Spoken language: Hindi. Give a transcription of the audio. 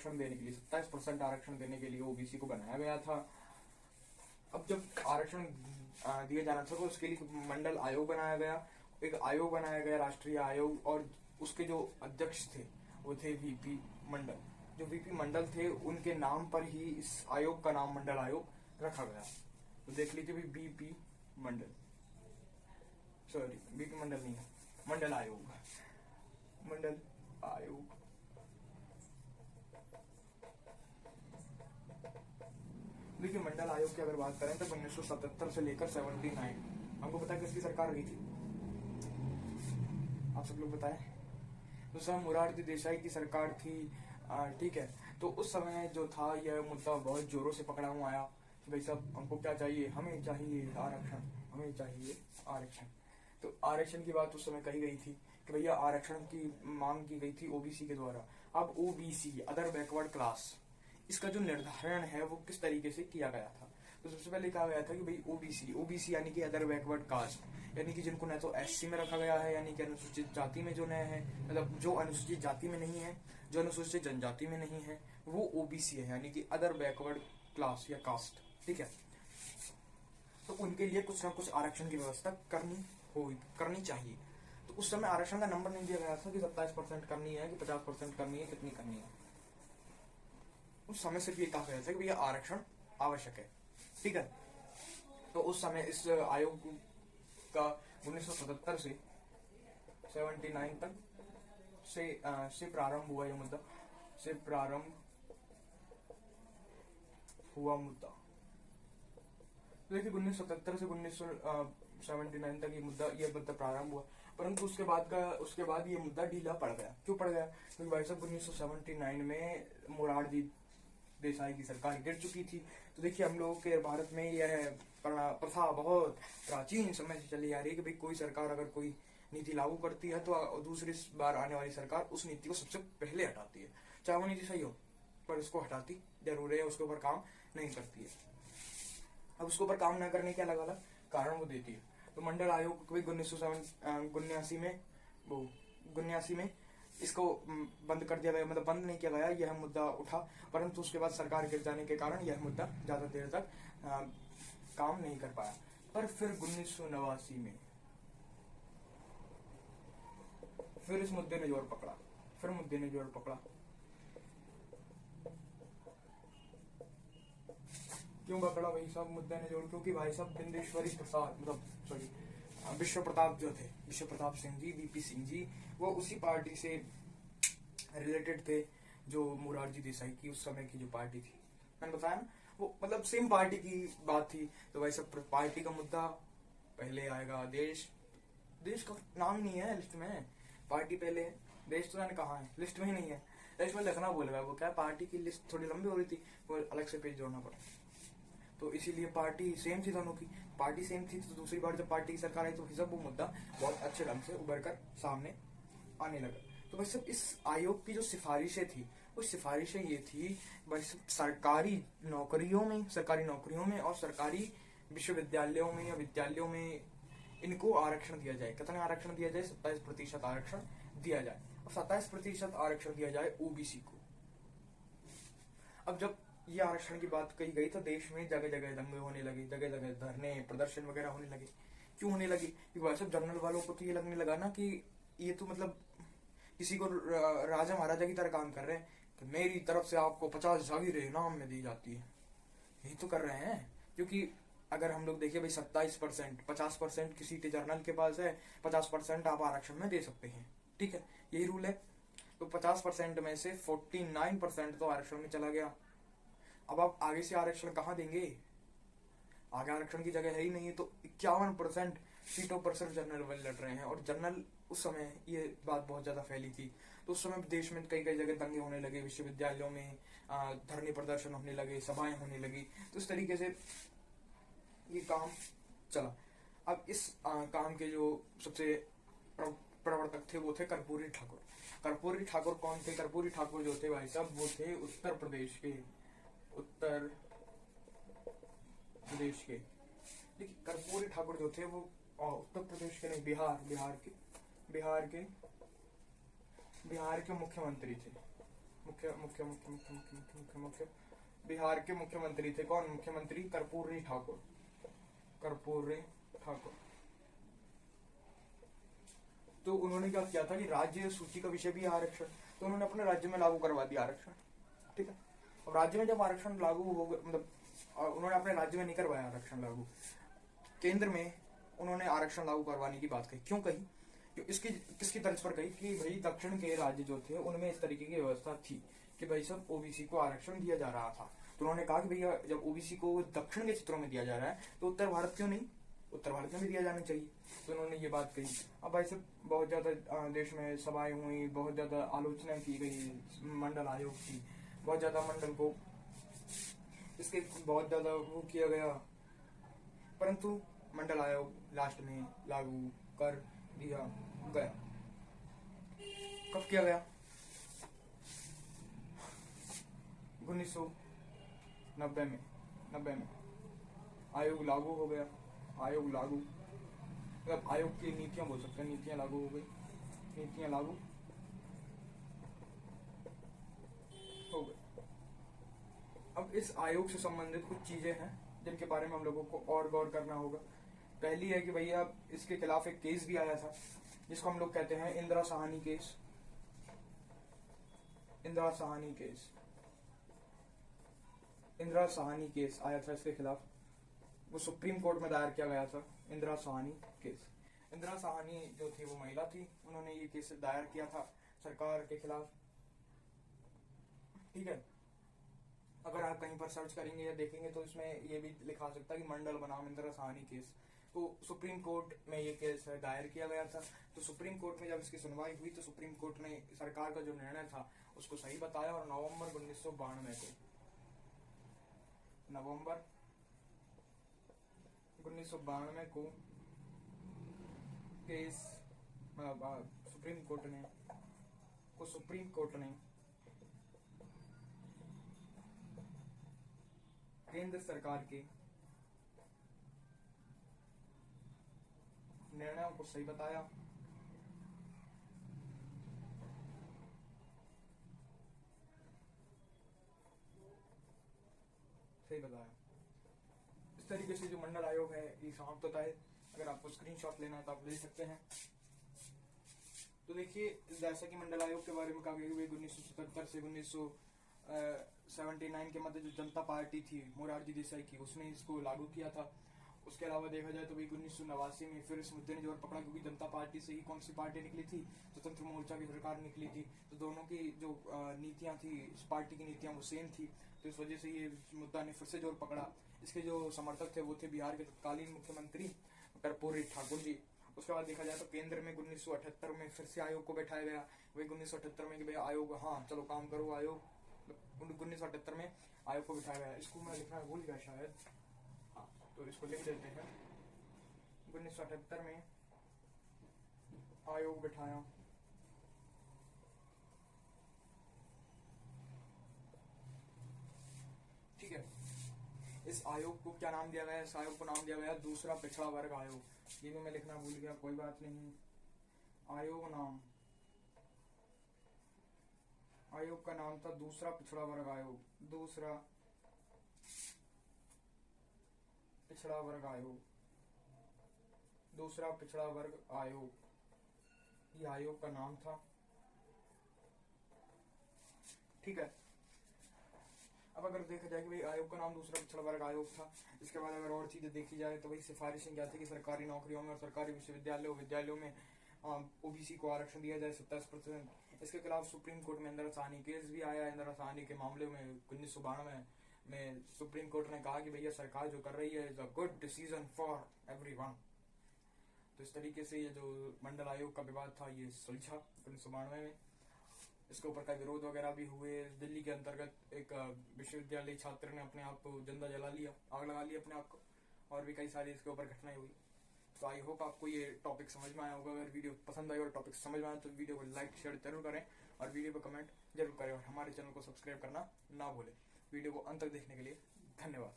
आरक्षण देने के लिए, 27% आरक्षण देने के लिए ओबीसी को बनाया गया था। अब जब आरक्षण दिया जाना था तो उसके लिए मंडल आयोग बनाया गया, एक आयोग बनाया गया, राष्ट्रीय आयोग, और उसके जो अध्यक्ष थे वो थे वीपी मंडल। जो वीपी मंडल थे उनके नाम पर ही इस आयोग का नाम मंडल आयोग रखा गया। तो देख लीजिए भी बीपी मंडल, सॉरी बीपी मंडल नहीं है, मंडल आयोग, मंडल आयोग। देखिए मंडल आयोग की अगर बात करें तो 1977 से लेकर 79 हमको पता है किसकी सरकार रही थी, आप सब लोग बताएं। तो सब मोरारजी देसाई की सरकार थी, ठीक है। तो उस समय जो था यह मुद्दा बहुत जोरों से पकड़ा हुआ आया कि भाई साहब हमको क्या चाहिए, हमें चाहिए आरक्षण, हमें चाहिए आरक्षण। तो आरक्षण की बात उस समय कही गई थी कि भैया आरक्षण की मांग की गई थी ओबीसी के द्वारा। अब ओबीसी अदर बैकवर्ड क्लास, इसका जो निर्धारण है वो किस तरीके से किया गया था। तो सबसे पहले कहा गया था कि भाई ओबीसी, ओबीसी यानी कि अदर बैकवर्ड कास्ट, यानी कि जिनको न तो एससी में रखा गया है, यानी कि अनुसूचित जाति में जो नए हैं, मतलब जो अनुसूचित जाति में नहीं है, जो अनुसूचित जनजाति में नहीं है, वो ओबीसी है, यानी कि अदर बैकवर्ड क्लास या कास्ट, ठीक है। तो उनके लिए कुछ ना कुछ आरक्षण की व्यवस्था करनी चाहिए। तो उस समय आरक्षण का नंबर नहीं दिया गया था कि 27% करनी है कि 50% करनी है, कितनी करनी है। उस समय सिर्फ ये कहा गया था कि भैया आरक्षण आवश्यक है, ठीक है। तो उस समय इस आयोग का 1977 से 79 तक से प्रारंभ हुआ, यह मुद्दा से प्रारंभ हुआ मुद्दा। तो देखिए 1977 से 1979 तक ये मुद्दा प्रारंभ हुआ, परंतु उसके बाद ये मुद्दा ढीला पड़ गया। क्यों पड़ गया? क्योंकि भाई साहब 1979 में मोरारजी देसाई की सरकार गिर चुकी थी। तो देखिए हम लोगों के भारत में यह प्रथा बहुत प्राचीन समय से चली आ रही है कि भाई कोई सरकार अगर कोई नीति लागू करती है तो दूसरी बार आने वाली सरकार उस नीति को सबसे पहले हटाती है, चाहे वो नीति सही हो, पर उसको हटाती जरूर है, उसके ऊपर काम नहीं करती है। अब उसके ऊपर काम न करने के अलग अलग कारण वो देती है। तो मंडल आयोग को 1979 में इसको बंद कर दिया गया, मतलब बंद नहीं किया गया, यह मुद्दा उठा, परंतु उसके बाद सरकार गिर जाने के कारण यह मुद्दा ज्यादा देर तक काम नहीं कर पाया। पर फिर 1989 में फिर इस मुद्दे ने जोर पकड़ा, क्यों पकड़ा भाई साहब मुद्दे ने जोड़? क्योंकि भाई साहब बिंदेश्वरी प्रसाद, मतलब सॉरी विश्व प्रताप जो थे, विश्व प्रताप सिंह जी, वीपी सिंह जी, वो उसी पार्टी से रिलेटेड थे जो मोरारजी देसाई की उस समय की जो पार्टी थी, मैंने बताया ना, वो मतलब सेम पार्टी की बात थी। तो भाई साहब पार्टी का मुद्दा पहले आएगा, देश का नाम ही नहीं है लिस्ट में, पार्टी पहले, देश तो मैंने कहा है, लिस्ट में ही नहीं है, लिस्ट में लिखना बोलेगा, वो क्या पार्टी की लिस्ट थोड़ी लंबी हो रही थी, वो अलग से पेज जोड़ना पड़ा। तो इसीलिए पार्टी सेम थी, दोनों की पार्टी सेम थी। तो दूसरी बार जब पार्टी की सरकार आई तो सब वो मुद्दा बहुत अच्छे ढंग से उभर कर सामने आने लगा। तो भाई सब इस आयोग की जो सिफारिशें थी, वो सिफारिशें ये थी भाई सरकारी नौकरियों में और सरकारी विश्वविद्यालयों में या विद्यालयों में इनको आरक्षण दिया जाए। कितना आरक्षण दिया जाए? 27% आरक्षण दिया जाए, और 27% आरक्षण दिया जाए ओबीसी को। अब जब ये आरक्षण की बात कही गई तो देश में जगह जगह दंगे होने लगे, जगह जगह धरने प्रदर्शन वगैरह होने लगे। क्यों होने लगे? क्योंकि भाई साहब जनरल वालों को तो ये लगने लगा ना कि ये तो मतलब किसी को राजा महाराजा की तरह काम कर रहे हैं कि मेरी तरफ से आपको 50 जागीरें इनाम में दी जाती है, यही तो कर रहे हैं। क्योंकि अगर हम लोग देखिए भाई 27%, 50% की सीटें जर्नल के पास है, 50% आप आरक्षण में दे सकते हैं, ठीक है, यही रूल है। तो 50% में से 49% तो आरक्षण में चला गया। अब आप आगे से आरक्षण कहाँ देंगे? आगे आरक्षण की जगह है ही नहीं। तो 51% सीटों पर सिर्फ जनरल वाले लड़ रहे हैं, और जनरल उस समय ये बात बहुत ज्यादा फैली थी। तो उस समय देश में कई कई जगह दंगे होने लगे, विश्वविद्यालयों में धरने प्रदर्शन होने लगे, सभाएं होने लगी। तो इस तरीके से ये काम चला। अब इस काम के जो सबसे प्रवर्तक थे वो थे कर्पूरी ठाकुर। कर्पूरी ठाकुर कौन थे? कर्पूरी ठाकुर जो थे भाई साहब वो थे उत्तर प्रदेश के। देखिए कर्पूरी ठाकुर जो थे वो उत्तर प्रदेश के नहीं, बिहार के मुख्यमंत्री थे। मुख्य मुख्य मुख्य मुख्य मुख्य मुख्य मुख्य मुख्य बिहार के मुख्यमंत्री थे। कौन मुख्यमंत्री? कर्पूरी ठाकुर, कर्पूरी ठाकुर। तो उन्होंने क्या किया था कि राज्य सूची का विषय भी आरक्षण, तो उन्होंने अपने राज्य में लागू करवा दिया आरक्षण। ठीक है, अब राज्य में जब आरक्षण लागू हो गया, मतलब उन्होंने अपने राज्य में नहीं करवाया आरक्षण लागू, केंद्र में उन्होंने आरक्षण लागू करवाने की बात कही। क्यों कही? इसकी किसकी तर्ज पर कही कि भाई दक्षिण के राज्य जो थे उनमें इस तरीके की व्यवस्था थी कि भाई सब ओबीसी को आरक्षण दिया जा रहा था। तो उन्होंने कहा कि भैया जब ओबीसी को दक्षिण के क्षेत्रों में दिया जा रहा है तो उत्तर भारत क्यों नहीं, उत्तर भारत में भी दिया जाना चाहिए। तो उन्होंने ये बात कही। अब भाई सब बहुत ज्यादा देश में सभाएं हुई, बहुत ज्यादा आलोचना की गई मंडल आयोग की, बहुत ज्यादा मंडल को इसके बहुत ज्यादा वो किया गया, परंतु मंडल आयोग लास्ट में लागू कर दिया गया। कब किया गया? 1990 में, 90 में आयोग लागू हो गया। आयोग लागू मतलब आयोग की नीतियां बोल सकते हैं, नीतियां लागू हो गई, नीतियां लागू हो गई। अब इस आयोग से संबंधित कुछ चीजें हैं जिनके बारे में हम लोगों को और गौर करना होगा। पहली है कि भैया इसके खिलाफ एक केस भी आया था जिसको हम लोग कहते हैं Indira Sahni case. Indira Sahni case, Indira Sahni case आया था इसके खिलाफ, वो सुप्रीम कोर्ट में दायर किया गया था। इंदिरा साहनी केस, इंदिरा साहनी जो थी वो महिला थी, उन्होंने ये केस दायर किया था सरकार के खिलाफ। ठीक है, अगर आप कहीं पर सर्च करेंगे या देखेंगे तो इसमें ये भी लिखा सकता है कि मंडल बनाम इंदिरा साहनी केस। तो सुप्रीम कोर्ट में ये केस दायर किया गया था। तो सुप्रीम कोर्ट में जब इसकी सुनवाई हुई तो सुप्रीम कोर्ट ने सरकार का जो निर्णय था उसको सही बताया और नवंबर 1992 को केस सुप्रीम कोर्ट ने केंद्र सरकार के निर्णयों को सही बताया। सही बताया। इस तरीके से जो मंडल आयोग है ये समाप्त होता है। अगर आपको स्क्रीनशॉट लेना है तो आप ले सकते हैं। तो देखिए, जैसा कि मंडल आयोग के बारे में कहा गया 1977 से 1979 के मध्य जो जनता पार्टी थी मोरारजी देसाई की, उसने इसको लागू किया था। उसके अलावा देखा जाए तो 1989 में फिर इस मुद्दे ने जोर पकड़ा क्योंकि जनता पार्टी से ही कौन सी पार्टी निकली थी? स्वतंत्र मोर्चा की सरकार निकली थी। तो दोनों की जो नीतियां थी, इस पार्टी की नीतियां वो सेम थी, तो इस वजह से ये मुद्दा ने फिर से जोर पकड़ा। इसके जो समर्थक थे वो थे बिहार के तत्कालीन मुख्यमंत्री कर्पूरी ठाकुर जी। उसके बाद देखा जाए तो केंद्र में 1978 में फिर से आयोग को बैठाया गया। वही 1978 में कि भाई आयोग, हाँ चलो काम करो आयोग, 1978 में आयोग को बिठाया गया। इसको मैं लिखना भूल गया शायद, हाँ तो इसको लिख देते हैं। 1978 में आयोग बिठाया। ठीक है, इस आयोग को क्या नाम दिया गया? इस आयोग को नाम दिया गया दूसरा पिछड़ा वर्ग आयोग। ये भी मैं लिखना भूल गया, कोई बात नहीं। आयोग का नाम था दूसरा पिछड़ा वर्ग आयोग। दूसरा पिछड़ा वर्ग आयोग, दूसरा पिछड़ा वर्ग आयोग, ये आयोग का नाम था। ठीक है, अब अगर देखा जाए कि भाई आयोग का नाम दूसरा पिछड़ा वर्ग आयोग था, इसके बाद अगर और चीजें देखी जाए तो भाई सिफारिशें क्या थी कि सरकारी नौकरियों में और सरकारी विद्यालयों में ओबीसी को आरक्षण दिया जाए 27%। इसके खिलाफ सुप्रीम कोर्ट में इंदिरा साहनी केस भी आया। इंदिरा साहनी के मामले में 1992 में सुप्रीम कोर्ट ने कहा कि भैया सरकार जो कर रही है is a good decision for everyone. तो इस तरीके से ये जो मंडल आयोग का विवाद था ये सुलझा 1992 में। इसके ऊपर कई विरोध वगैरह भी हुए। दिल्ली के अंतर्गत एक विश्वविद्यालय छात्र ने अपने आप को जिंदा जला लिया, आग लगा लिया अपने आप को, और भी कई सारी इसके ऊपर घटनाएं हुई। तो आई होप आपको ये टॉपिक समझ में आया होगा। अगर वीडियो पसंद आई और टॉपिक समझ में आया तो वीडियो को लाइक शेयर जरूर करें और वीडियो पर कमेंट जरूर करें और हमारे चैनल को सब्सक्राइब करना ना भूलें। वीडियो को अंत तक देखने के लिए धन्यवाद।